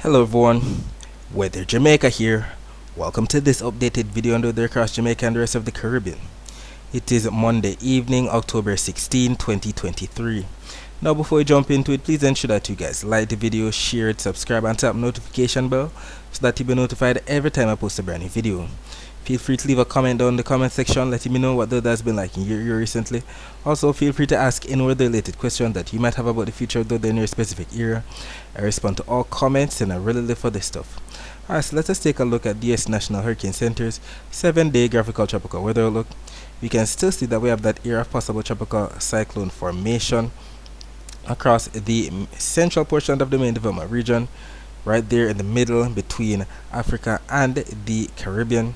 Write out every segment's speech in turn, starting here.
Hello everyone, Weather Jamaica here. Welcome to this updated video on the weather across Jamaica and the rest of the Caribbean. It is Monday evening, October 16, 2023. Now before we jump into it, please ensure that you guys like the video, share it, subscribe and tap notification bell so that you'll be notified every time I post a brand new video. Feel free to leave a comment down in the comment section letting me know what the weather has been like in your area recently. Also feel free to ask any weather related questions that you might have about the future of the weather in your specific area. I respond to all comments and I really live for this stuff. Alright, so let us take a look at the US National Hurricane Center's 7-day graphical tropical weather outlook. We can still see that we have that area of possible tropical cyclone formation across the central portion of the main development region, right there in the middle between Africa and the Caribbean.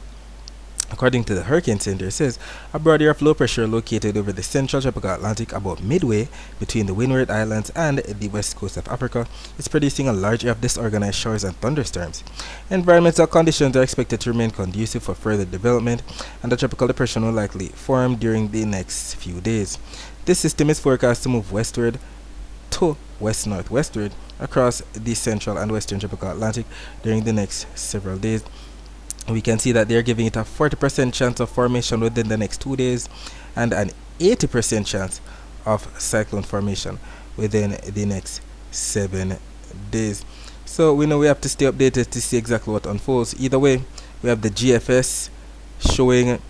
According to the Hurricane Center, it says a broad area of low pressure located over the central tropical Atlantic about midway between the Windward Islands and the west coast of Africa is producing a large area of disorganized showers and thunderstorms. Environmental conditions are expected to remain conducive for further development, and the tropical depression will likely form during the next few days. This system is forecast to move westward to west-northwestward across the central and western tropical Atlantic during the next several days. We can see that they're giving it a 40% chance of formation within the next 2 days and an 80% chance of cyclone formation within the next 7 days. So we know we have to stay updated to see exactly what unfolds. Either way, we have the GFS showing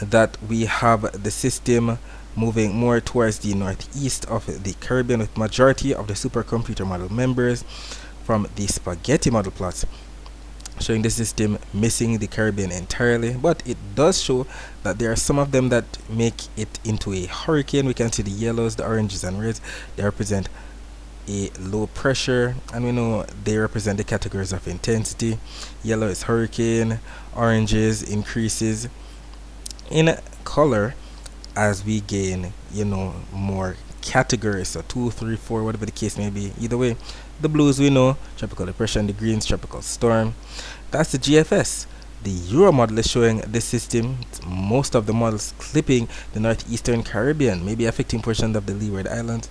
that we have the system moving more towards the northeast of the Caribbean, with majority of the supercomputer model members from the spaghetti model plots showing the system missing the Caribbean entirely, but it does show that there are some of them that make it into a hurricane. We can see the yellows, the oranges and reds. They represent a low pressure, and we know they represent the categories of intensity. Yellow is hurricane, oranges increases in color as we gain more categories, so 2, 3, 4, whatever the case may be. Either way, the blues we know tropical depression, the greens tropical storm. That's the GFS. The Euro model is showing this system, most of the models clipping the northeastern Caribbean, maybe affecting portions of the Leeward Islands.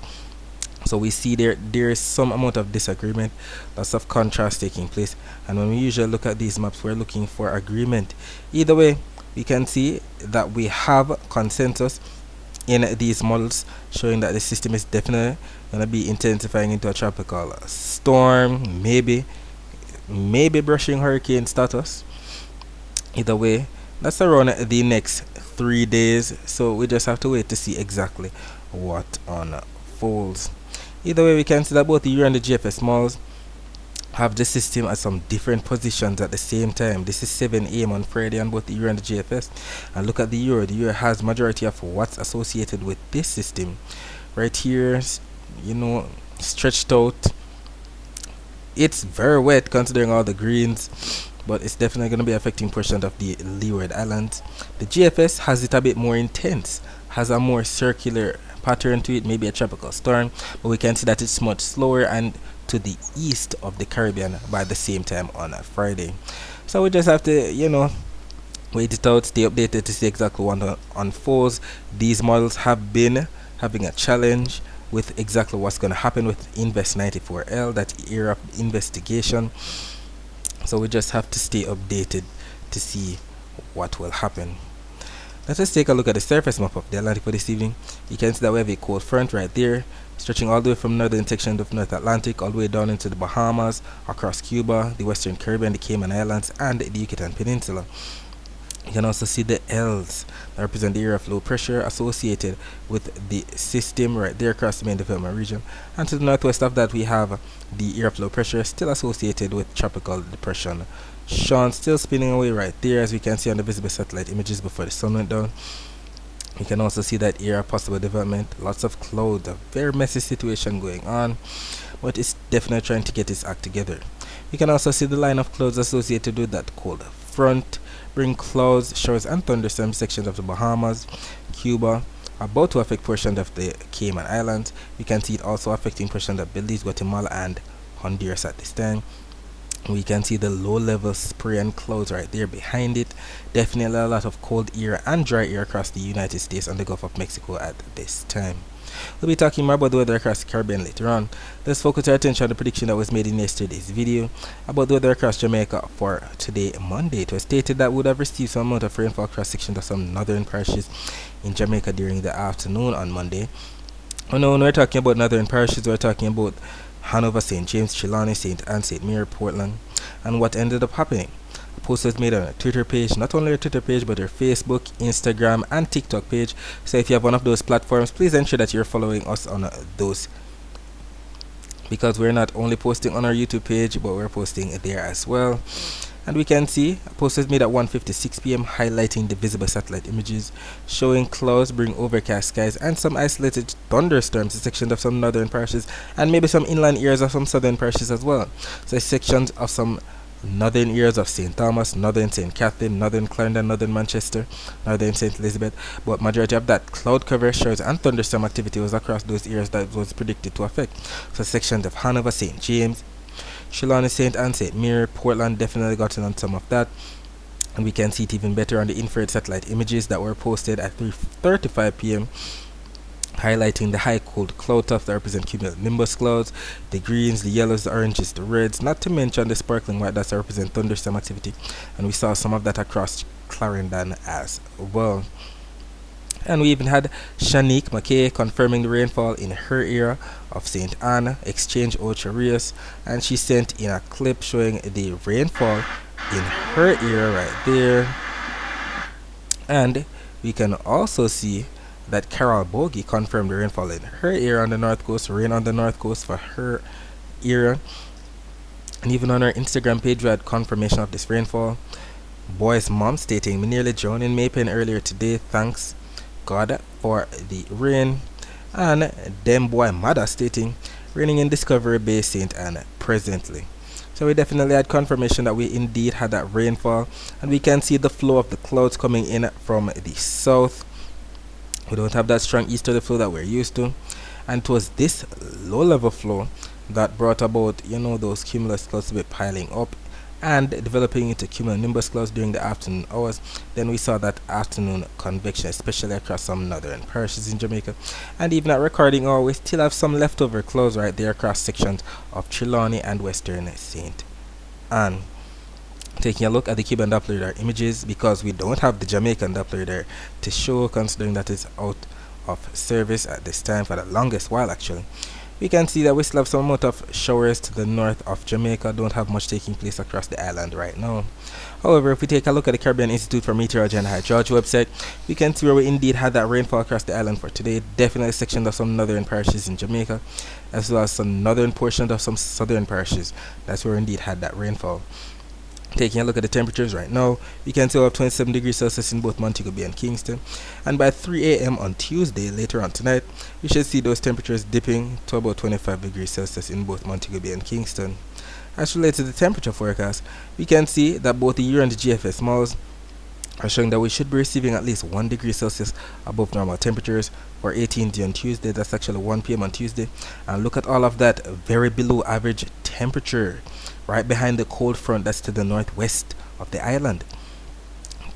So we see there is some amount of disagreement, lots of contrast taking place, and when we usually look at these maps, we're looking for agreement. Either way, we can see that we have consensus in these models showing that the system is definitely going to be intensifying into a tropical storm, maybe brushing hurricane status. Either way, that's around the next 3 days, so we just have to wait to see exactly what unfolds. Either way, we can see that both the Euro and the GFS models have the system at some different positions at the same time. This is 7 a.m. on Friday on both the Euro and the GFS. And look at the Euro. The Euro has majority of what's associated with this system. Right here, stretched out. It's very wet considering all the greens, but it's definitely going to be affecting portions of the Leeward Islands. The GFS has it a bit more intense, has a more circular pattern to it, maybe a tropical storm, but we can see that it's much slower and to the east of the Caribbean by the same time on a Friday. So we just have to wait it out, stay updated to see exactly what unfolds. These models have been having a challenge with exactly what's going to happen with Invest 94L, that era of investigation. So we just have to stay updated to see what will happen. Let us take a look at the surface map of the Atlantic for this evening. You can see that we have a cold front right there, stretching all the way from northern section of North Atlantic all the way down into the Bahamas, across Cuba, the Western Caribbean, the Cayman Islands, and the Yucatan Peninsula. You can also see the L's that represent the area of low pressure associated with the system right there across the main development region. And to the northwest of that, we have the area of low pressure still associated with tropical depression. Sean still spinning away right there, as we can see on the visible satellite images before the sun went down. You can also see that area of possible development, lots of clouds, a very messy situation going on, but it's definitely trying to get its act together. You can also see the line of clouds associated with that cold front, bring clouds, showers and thunderstorms sections of the Bahamas, Cuba, about to affect portions of the Cayman Islands. We can see it also affecting portions of Belize, Guatemala and Honduras at this time. We can see the low level spray and clouds right there behind it. Definitely a lot of cold air and dry air across the United States and the Gulf of Mexico at this time. We'll be talking more about the weather across the Caribbean later on. Let's focus our attention on the prediction that was made in yesterday's video about the weather across Jamaica for today, Monday. It was stated that we would have received some amount of rainfall across sections of some northern parishes in Jamaica during the afternoon on Monday. Oh no, when we're talking about northern parishes, we're talking about Hanover, St. James, Trelawney, St. Anne, St. Mary, Portland. And what ended up happening? A post was made on a Twitter page, not only a Twitter page, but her Facebook, Instagram, and TikTok page. So if you have one of those platforms, please ensure that you're following us on those, because we're not only posting on our YouTube page, but we're posting there as well. And we can see a post was made at 1:56 p.m. highlighting the visible satellite images showing clouds bring overcast skies and some isolated thunderstorms in sections of some northern parishes and maybe some inland areas of some southern parishes as well. So sections of some northern areas of St. Thomas, northern St. Catherine, northern Clarendon, northern Manchester, northern St. Elizabeth, but majority of that cloud cover, showers and thunderstorm activity was across those areas that was predicted to affect. So sections of Hanover, St. James, Trelawney, St. Anne, St. Mary, Portland definitely got in on some of that. And we can see it even better on the infrared satellite images that were posted at 3:35 p.m. highlighting the high cold cloud tufts that represent cumulonimbus clouds, the greens, the yellows, the oranges, the reds, not to mention the sparkling white that represent thunderstorm activity. And we saw some of that across Clarendon as well. And we even had Shanique McKay confirming the rainfall in her area of St. Anne, Exchange, Ocho Rios, and she sent in a clip showing the rainfall in her area right there. And we can also see that Carol Bogie confirmed the rainfall in her area on the north coast, rain on the north coast for her area. And even on her Instagram page we had confirmation of this rainfall. Boy's mom stating, "Me nearly drowned in Maypen earlier today, thanks God for the rain." And them boy mother stating, "Raining in Discovery Bay, St. Anne presently." So we definitely had confirmation that we indeed had that rainfall, and we can see the flow of the clouds coming in from the south. We don't have that strong easterly flow that we're used to, and it was this low level flow that brought about, those cumulus clouds to be piling up and developing into cumulonimbus clouds during the afternoon hours. Then we saw that afternoon convection, especially across some northern parishes in Jamaica. And even at recording hour, we still have some leftover clouds right there across sections of Trelawney and western St. Anne. Taking a look at the Cuban Doppler radar images, because we don't have the Jamaican Doppler radar to show, considering that it's out of service at this time for the longest while actually. We can see that we still have some amount of showers to the north of Jamaica. Don't have much taking place across the island right now. However, if we take a look at the Caribbean Institute for Meteorology and Hydrology website, we can see where we indeed had that rainfall across the island for today. Definitely a section of some northern parishes in Jamaica, as well as some northern portions of some southern parishes. That's where we indeed had that rainfall. Taking a look at the temperatures right now, we can see we have 27 degrees Celsius in both Montego Bay and Kingston. And by 3 a.m. on Tuesday, later on tonight, we should see those temperatures dipping to about 25 degrees Celsius in both Montego Bay and Kingston. As related to the temperature forecast, we can see that both the Euro and the GFS malls are showing that we should be receiving at least 1 degree Celsius above normal temperatures for 18th on Tuesday. That's actually 1 p.m. on Tuesday. And look at all of that very below average temperature right behind the cold front that's to the northwest of the island.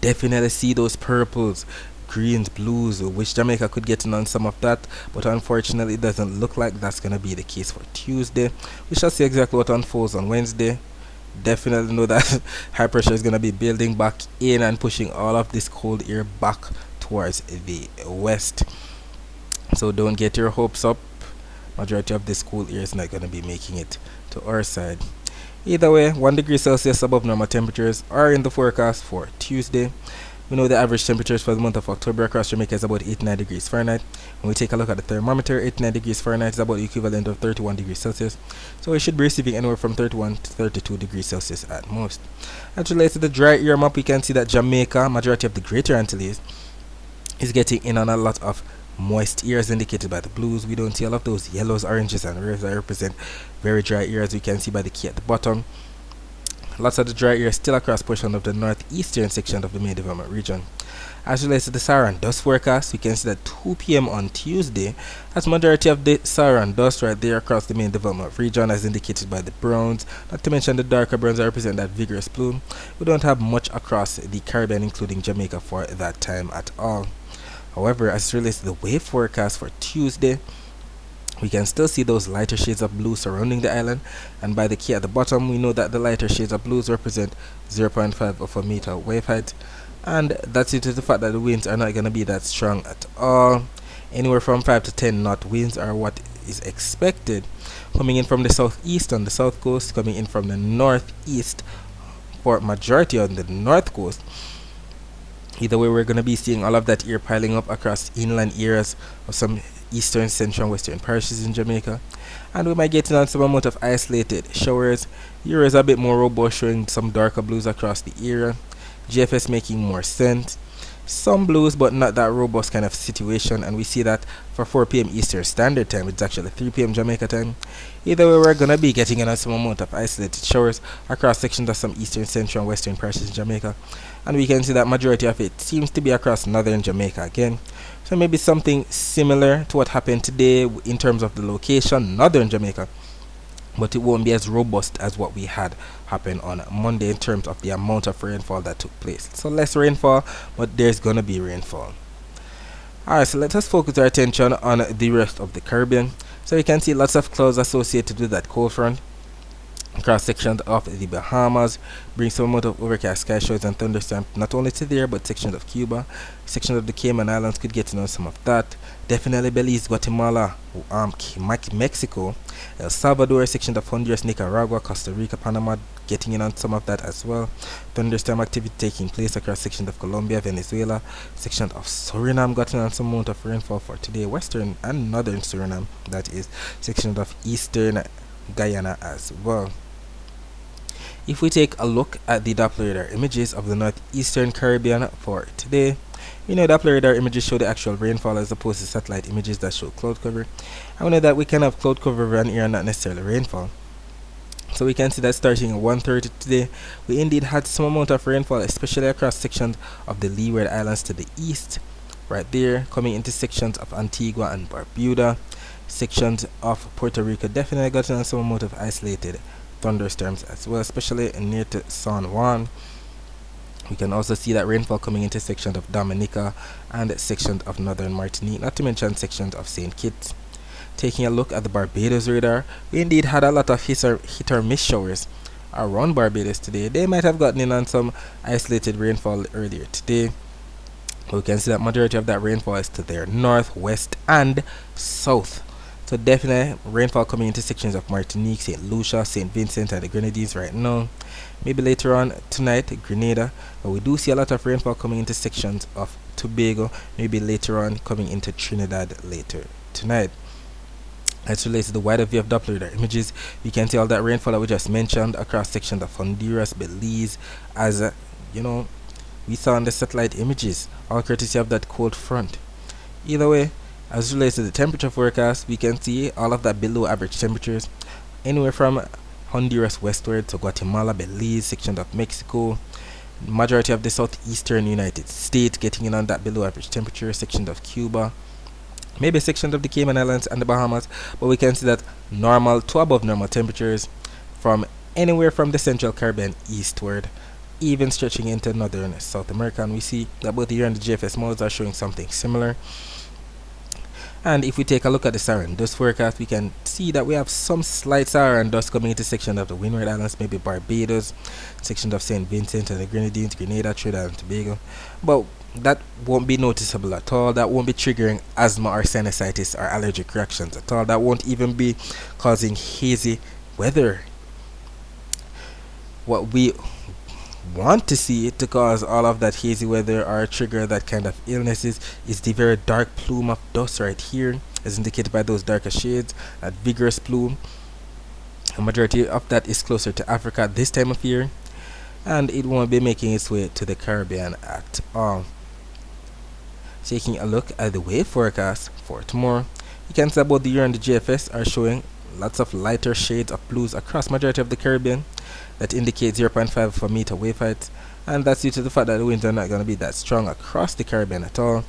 Definitely see those purples, greens, blues, which Jamaica could get in on some of that, but unfortunately it doesn't look like that's going to be the case for Tuesday. We shall see exactly what unfolds on Wednesday. Definitely know that high pressure is going to be building back in and pushing all of this cold air back towards the west. So don't get your hopes up. Majority of this cool air is not going to be making it to our side. Either way, 1 degree Celsius above normal temperatures are in the forecast for Tuesday. We know the average temperatures for the month of October across Jamaica is about 89 degrees Fahrenheit. When we take a look at the thermometer, 89 degrees Fahrenheit is about the equivalent of 31 degrees Celsius. So we should be receiving anywhere from 31 to 32 degrees Celsius at most. As related to the dry air map, we can see that Jamaica, majority of the Greater Antilles, is getting in on a lot of moist air as indicated by the blues. We don't see all of those yellows, oranges, and reds that represent very dry air, as we can see by the key at the bottom. Lots of the dry air still across portion of the northeastern section of the main development region. As relates to the Saharan dust forecast, we can see that 2 p.m. on Tuesday, as majority of the Saharan dust right there across the main development region as indicated by the browns, not to mention the darker browns that represent that vigorous plume. We don't have much across the Caribbean including Jamaica for that time at all. However, as it relates to the wave forecast for Tuesday, we can still see those lighter shades of blue surrounding the island, and by the key at the bottom we know that the lighter shades of blues represent 0.5 of a meter wave height, and that's due to the fact that the winds are not going to be that strong at all. Anywhere from 5 to 10 knot winds are what is expected, coming in from the southeast on the south coast, coming in from the northeast for majority on the north coast. Either way, we're going to be seeing all of that air piling up across inland areas of some eastern, central, and western parishes in Jamaica, and we might get in on some amount of isolated showers. Here is a bit more robust, showing some darker blues across the area. GFS making more sense. Some blues, but not that robust kind of situation, and we see that for 4 p.m. Eastern Standard Time. It's actually 3 p.m. Jamaica time. Either way, we're gonna be getting in on some amount of isolated showers across sections of some eastern, central, and western parishes in Jamaica, and we can see that majority of it seems to be across northern Jamaica again. So maybe something similar to what happened today in terms of the location, northern Jamaica, but it won't be as robust as what we had happen on Monday in terms of the amount of rainfall that took place. So less rainfall, but there's gonna be rainfall. Alright, so let us focus our attention on the rest of the Caribbean. So you can see lots of clouds associated with that cold front. Across sections of the Bahamas, bring some amount of overcast sky showers and thunderstorms not only to there but sections of Cuba, sections of the Cayman Islands could get in on some of that. Definitely Belize, Guatemala, Mexico, El Salvador, sections of Honduras, Nicaragua, Costa Rica, Panama getting in on some of that as well. Thunderstorm activity taking place across sections of Colombia, Venezuela, sections of Suriname got in on some amount of rainfall for today. Western and northern Suriname, that is, sections of eastern Guyana as well. If we take a look at the Doppler radar images of the northeastern Caribbean for today, we know Doppler radar images show the actual rainfall as opposed to satellite images that show cloud cover. And we know that we can have cloud cover over an area and not necessarily rainfall. So we can see that starting at 1:30 today, we indeed had some amount of rainfall, especially across sections of the Leeward Islands to the east, right there, coming into sections of Antigua and Barbuda. Sections of Puerto Rico definitely got some amount of isolated thunderstorms as well, especially near to San Juan. We can also see that rainfall coming into sections of Dominica and sections of northern Martinique, not to mention sections of St. Kitts. Taking a look at the Barbados radar, we indeed had a lot of hit or miss showers around Barbados today. They might have gotten in on some isolated rainfall earlier today. We can see that majority of that rainfall is to their north, west, and south. So definitely rainfall coming into sections of Martinique, St. Lucia, St. Vincent, and the Grenadines right now. Maybe later on tonight, Grenada. But we do see a lot of rainfall coming into sections of Tobago. Maybe later on coming into Trinidad later tonight. As relates to the wider view of Doppler radar images, we can see all that rainfall that we just mentioned across sections of Honduras, Belize, as we saw on the satellite images, all courtesy of that cold front. Either way, as relates to the temperature forecast, we can see all of that below average temperatures anywhere from Honduras westward to Guatemala, Belize, sections of Mexico, majority of the southeastern United States getting in on that below average temperature, sections of Cuba, maybe sections of the Cayman Islands and the Bahamas, but we can see that normal to above normal temperatures from anywhere from the Central Caribbean eastward, even stretching into northern South America, and we see that both here and the GFS modes are showing something similar. And if we take a look at the Saharan dust forecast, we can see that we have some slight Saharan dust coming into sections of the Windward Islands, maybe Barbados, sections of St. Vincent and the Grenadines, Grenada, Trinidad and Tobago. But that won't be noticeable at all. That won't be triggering asthma or sinusitis or allergic reactions at all. That won't even be causing hazy weather. What we want to see it to cause all of that hazy weather or trigger that kind of illnesses is the very dark plume of dust right here, as indicated by those darker shades, that vigorous plume. A majority of that is closer to Africa at this time of year, and it won't be making its way to the Caribbean at all. Taking a look at the wave forecast for tomorrow, you can see both the year and the GFS are showing lots of lighter shades of blues across majority of the Caribbean. That indicates 0.5 for meter wave height, and that's due to the fact that the winds are not going to be that strong across the Caribbean at all.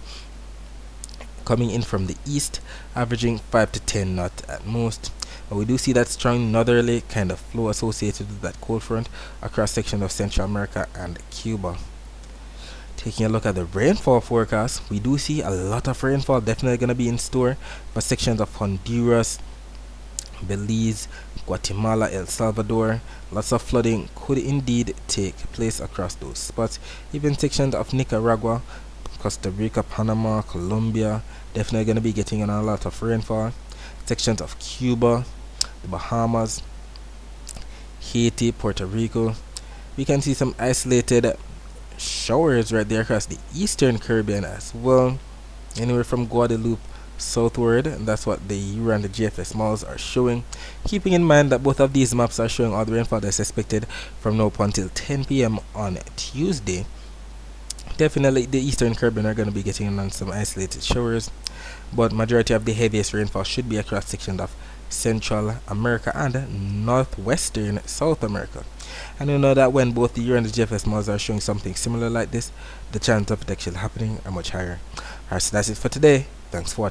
Coming in from the east, averaging 5 to 10 knots at most. But we do see that strong northerly kind of flow associated with that cold front across sections of Central America and Cuba. Taking a look at the rainfall forecast, we do see a lot of rainfall definitely going to be in store for sections of Honduras, Belize, Guatemala, El Salvador. Lots of flooding could indeed take place across those spots. Even sections of Nicaragua, Costa Rica, Panama, Colombia, definitely going to be getting a lot of rainfall. Sections of Cuba, the Bahamas, Haiti, Puerto Rico. We can see some isolated showers right there across the eastern Caribbean as well, anywhere from Guadeloupe southward, and that's what the Euro and the GFS models are showing. Keeping in mind that both of these maps are showing all the rainfall that's expected from now up until 10 p.m. on Tuesday. Definitely the eastern Caribbean are going to be getting on some isolated showers, but majority of the heaviest rainfall should be across sections of Central America and northwestern South America. And you know that when both the Euro and the GFS models are showing something similar like this, the chance of it actually happening are much higher. Alright, so that's it for today. Thanks for watching.